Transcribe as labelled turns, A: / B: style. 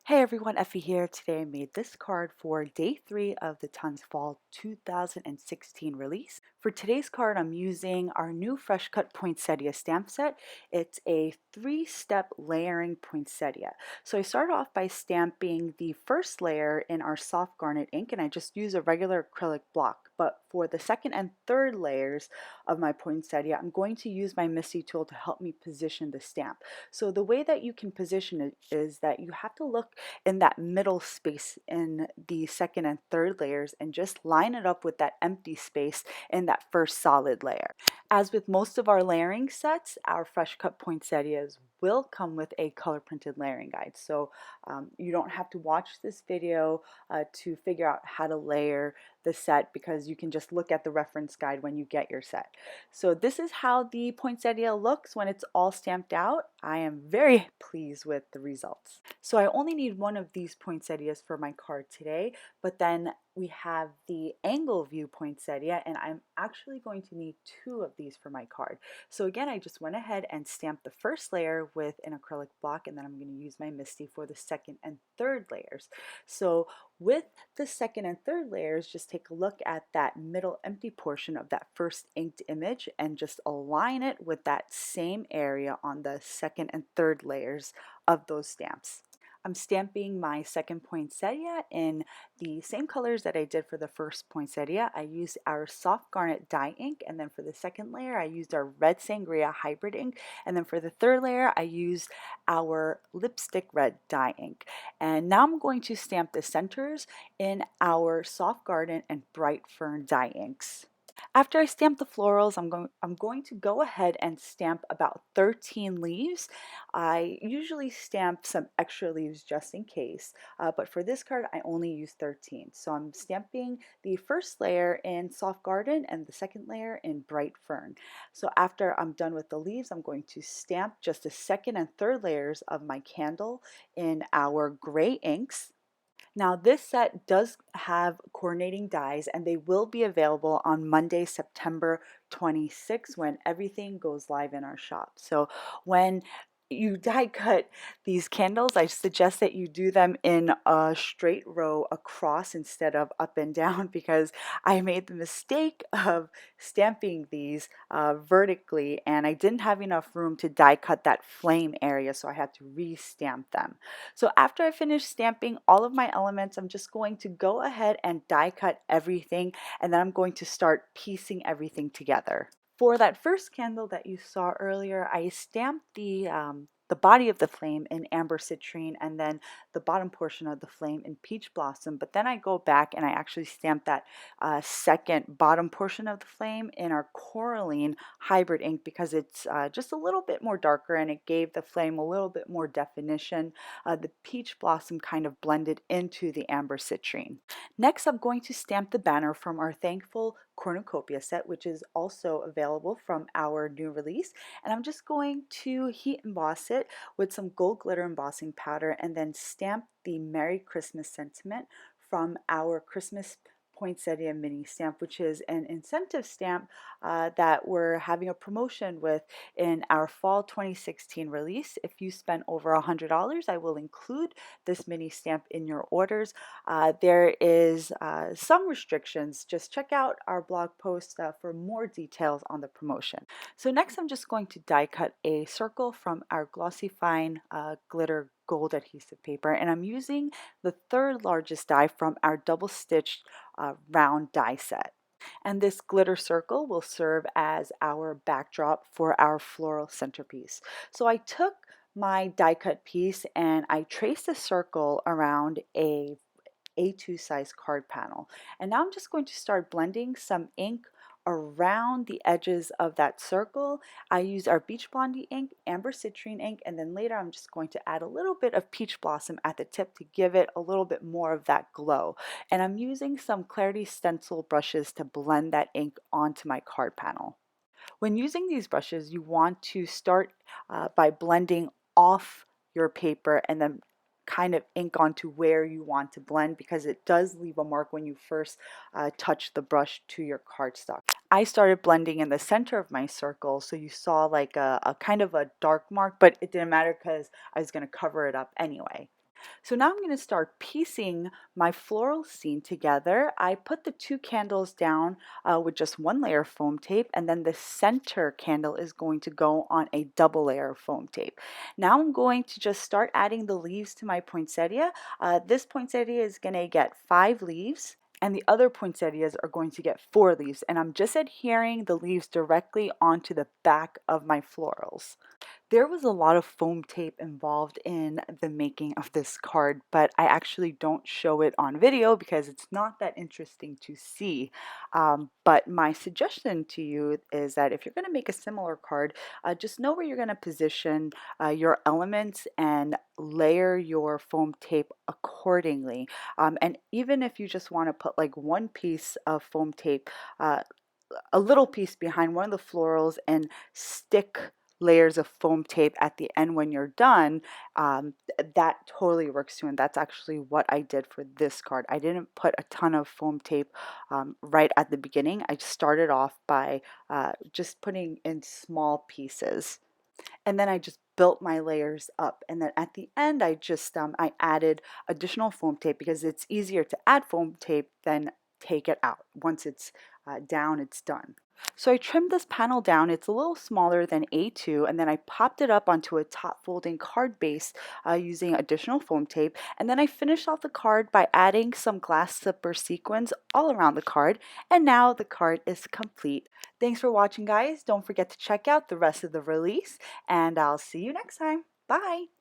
A: Hey everyone, Effie here. Today I made this card for day 3 of the Tons Fall 2016 release. For today's card, I'm using our new fresh cut poinsettia stamp set. It's a 3-step layering poinsettia. So I started off by stamping the first layer in our soft garnet ink, and I just use a regular acrylic block. But for the second and third layers of my poinsettia, I'm going to use my MISTI tool to help me position the stamp. So the way that you can position it is that you have to look in that middle space in the second and third layers and just line it up with that empty space in that first solid layer. As with most of our layering sets, our fresh cut poinsettias will come with a color printed layering guide. So you don't have to watch this video to figure out how to layer the set, because you can just look at the reference guide when you get your set. So this is how the poinsettia looks when it's all stamped out. I am very pleased with the results. So I only need one of these poinsettias for my card today, but then we have the angle view poinsettia, and I'm actually going to need 2 of these for my card. So again, I just went ahead and stamped the first layer with an acrylic block, and then I'm going to use my MISTI for the second and third layers. So with the second and third layers, just take a look at that middle empty portion of that first inked image and just align it with that same area on the second and third layers of those stamps. I'm stamping my second poinsettia in the same colors that I did for the first poinsettia. I used our soft garnet dye ink, and then for the second layer I used our red sangria hybrid ink, and then for the third layer I used our lipstick red dye ink. And now I'm going to stamp the centers in our soft garden and bright fern dye inks. After I stamp the florals, I'm going to go ahead and stamp about 13 leaves. I usually stamp some extra leaves just in case, but for this card I only use 13. So I'm stamping the first layer in soft garden and the second layer in bright fern. So after I'm done with the leaves, I'm going to stamp just the second and third layers of my candle in our gray inks. Now this set does have coordinating dies, and they will be available on Monday, September 26th, when everything goes live in our shop. So when you die cut these candles, I suggest that you do them in a straight row across instead of up and down, because I made the mistake of stamping these vertically, and I didn't have enough room to die cut that flame area, so I had to re-stamp them. So after I finish stamping all of my elements, I'm just going to go ahead and die cut everything, and then I'm going to start piecing everything together. For that first candle that you saw earlier, I stamped the body of the flame in amber citrine, and then the bottom portion of the flame in peach blossom. But then I go back and I actually stamp that second bottom portion of the flame in our Coralline hybrid ink, because it's just a little bit more darker and it gave the flame a little bit more definition. The peach blossom kind of blended into the amber citrine. Next, I'm going to stamp the banner from our Thankful Cornucopia set, which is also available from our new release. And I'm just going to heat emboss it with some gold glitter embossing powder, and then stamp the Merry Christmas sentiment from our Christmas poinsettia mini stamp, which is an incentive stamp that we're having a promotion with in our fall 2016 release. If you spend over $100, I will include this mini stamp in your orders. There is some restrictions. Just check out our blog post for more details on the promotion. So next I'm just going to die cut a circle from our Glossy Fine glitter gold adhesive paper, and I'm using the third largest die from our double stitched round die set. And this glitter circle will serve as our backdrop for our floral centerpiece. So I took my die cut piece and I traced a circle around a A2 size card panel. And now I'm just going to start blending some ink around the edges of that circle. I use our Beach Blondie ink, Amber Citrine ink, and then later I'm just going to add a little bit of Peach Blossom at the tip to give it a little bit more of that glow. And I'm using some Clarity Stencil brushes to blend that ink onto my card panel. When using these brushes, you want to start by blending off your paper and then kind of ink onto where you want to blend, because it does leave a mark when you first touch the brush to your cardstock. I started blending in the center of my circle, so you saw like a kind of a dark mark, but it didn't matter because I was going to cover it up anyway. So now I'm going to start piecing my floral scene together. I put the two candles down with just one layer of foam tape, and then the center candle is going to go on a double layer of foam tape. Now I'm going to just start adding the leaves to my poinsettia. This poinsettia is going to get 5 leaves. And the other poinsettias are going to get 4 leaves. And I'm just adhering the leaves directly onto the back of my florals. There was a lot of foam tape involved in the making of this card, but I actually don't show it on video because it's not that interesting to see. But my suggestion to you is that if you're going to make a similar card, just know where you're going to position your elements and layer your foam tape accordingly. And even if you just want to put like one piece of foam tape, a little piece behind one of the florals and stick layers of foam tape at the end when you're done, that totally works too. And that's actually what I did for this card. I didn't put a ton of foam tape right at the beginning. I started off by just putting in small pieces. And then I just built my layers up, and then at the end I just I added additional foam tape because it's easier to add foam tape than take it out. Once it's down, it's done. So I trimmed this panel down. It's a little smaller than A2, and then I popped it up onto a top folding card base using additional foam tape, and then I finished off the card by adding some glass zipper sequins all around the card, and now the card is complete. Thanks for watching, guys. Don't forget to check out the rest of the release, and I'll see you next time. Bye!